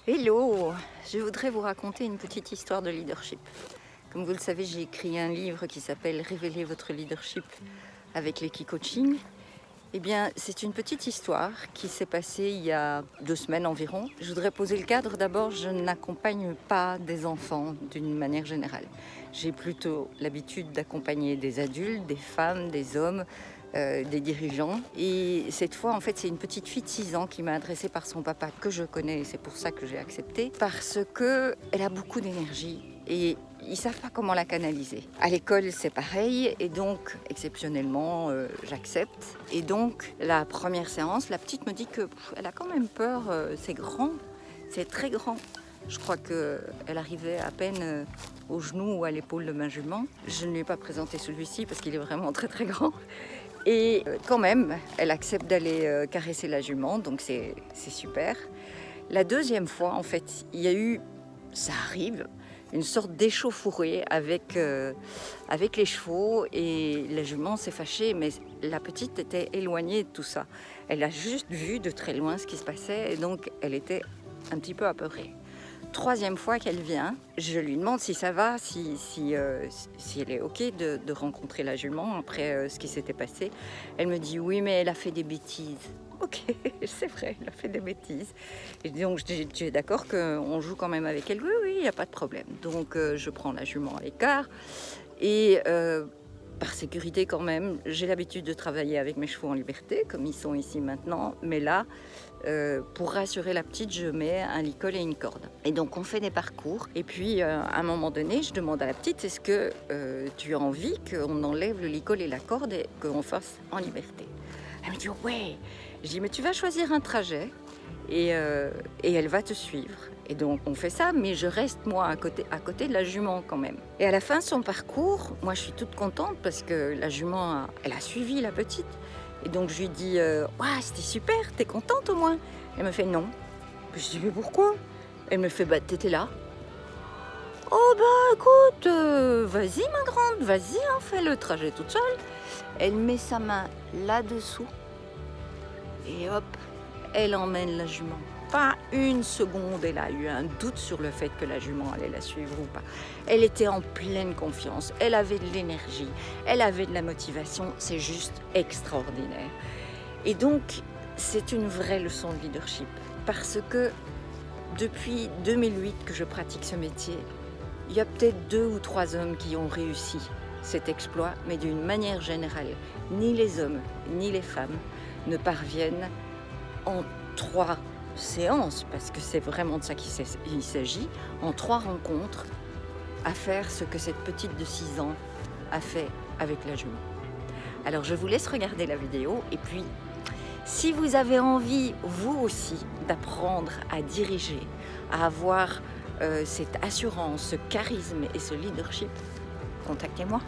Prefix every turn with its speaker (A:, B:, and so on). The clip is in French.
A: Hello! Je voudrais vous raconter une petite histoire de leadership. Comme vous le savez, j'ai écrit un livre qui s'appelle « Révéler votre leadership avec l'Equicoaching ». Eh bien, c'est une petite histoire qui s'est passée il y a 2 semaines environ. Je voudrais poser le cadre. D'abord, je n'accompagne pas des enfants d'une manière générale. J'ai plutôt l'habitude d'accompagner des adultes, des femmes, des hommes, des dirigeants. Et cette fois, en fait, c'est une petite fille de 6 ans qui m'a adressée par son papa que je connais, et c'est pour ça que j'ai accepté, parce qu'elle a beaucoup d'énergie et ils ne savent pas comment la canaliser. À l'école, c'est pareil, et donc, exceptionnellement, j'accepte. Et donc, la première séance, la petite me dit qu'elle a quand même peur, c'est grand, c'est très grand. Je crois qu'elle arrivait à peine au genou ou à l'épaule de ma jument. Je ne lui ai pas présenté celui-ci parce qu'il est vraiment très très grand. Et quand même, elle accepte d'aller caresser la jument, donc c'est super. La deuxième fois, en fait, il y a eu, ça arrive, une sorte d'échauffourée avec les chevaux, et la jument s'est fâchée, mais la petite était éloignée de tout ça. Elle a juste vu de très loin ce qui se passait, et donc elle était un petit peu apeurée. Troisième fois qu'elle vient, je lui demande si ça va, si elle est ok de rencontrer la jument après ce qui s'était passé. Elle me dit oui, mais elle a fait des bêtises. Ok, c'est vrai, elle a fait des bêtises. Et donc tu es d'accord qu'on joue quand même avec elle? Oui, oui, il n'y a pas de problème. Donc je prends la jument à l'écart et par sécurité quand même, j'ai l'habitude de travailler avec mes chevaux en liberté, comme ils sont ici maintenant, mais là, pour rassurer la petite, je mets un licol et une corde. Et donc on fait des parcours, et puis à un moment donné, je demande à la petite, est-ce que tu as envie qu'on enlève le licol et la corde et qu'on fasse en liberté? Elle me dit ouais. Je dis mais tu vas choisir un trajet et elle va te suivre. Et donc on fait ça, mais je reste moi à côté de la jument quand même. Et à la fin de son parcours, moi je suis toute contente parce que la jument, elle a suivi la petite. Et donc je lui dis waouh, c'était super, t'es contente au moins? Elle me fait non. Je dis mais pourquoi? Elle me fait bah t'étais là. Oh bah écoute, vas-y ma grande, vas-y, hein, fais le trajet toute seule. Elle met sa main là-dessous et hop, elle emmène la jument. Pas une seconde, elle a eu un doute sur le fait que la jument allait la suivre ou pas. Elle était en pleine confiance, elle avait de l'énergie, elle avait de la motivation, c'est juste extraordinaire. Et donc, c'est une vraie leçon de leadership, parce que depuis 2008 que je pratique ce métier, il y a peut-être 2 ou 3 hommes qui ont réussi cet exploit, mais d'une manière générale, ni les hommes ni les femmes ne parviennent en 3 séances, parce que c'est vraiment de ça qu'il s'agit, en 3 rencontres, à faire ce que cette petite de 6 ans a fait avec la jument. Alors je vous laisse regarder la vidéo, et puis si vous avez envie, vous aussi, d'apprendre à diriger, à avoir cette assurance, ce charisme et ce leadership, contactez-moi.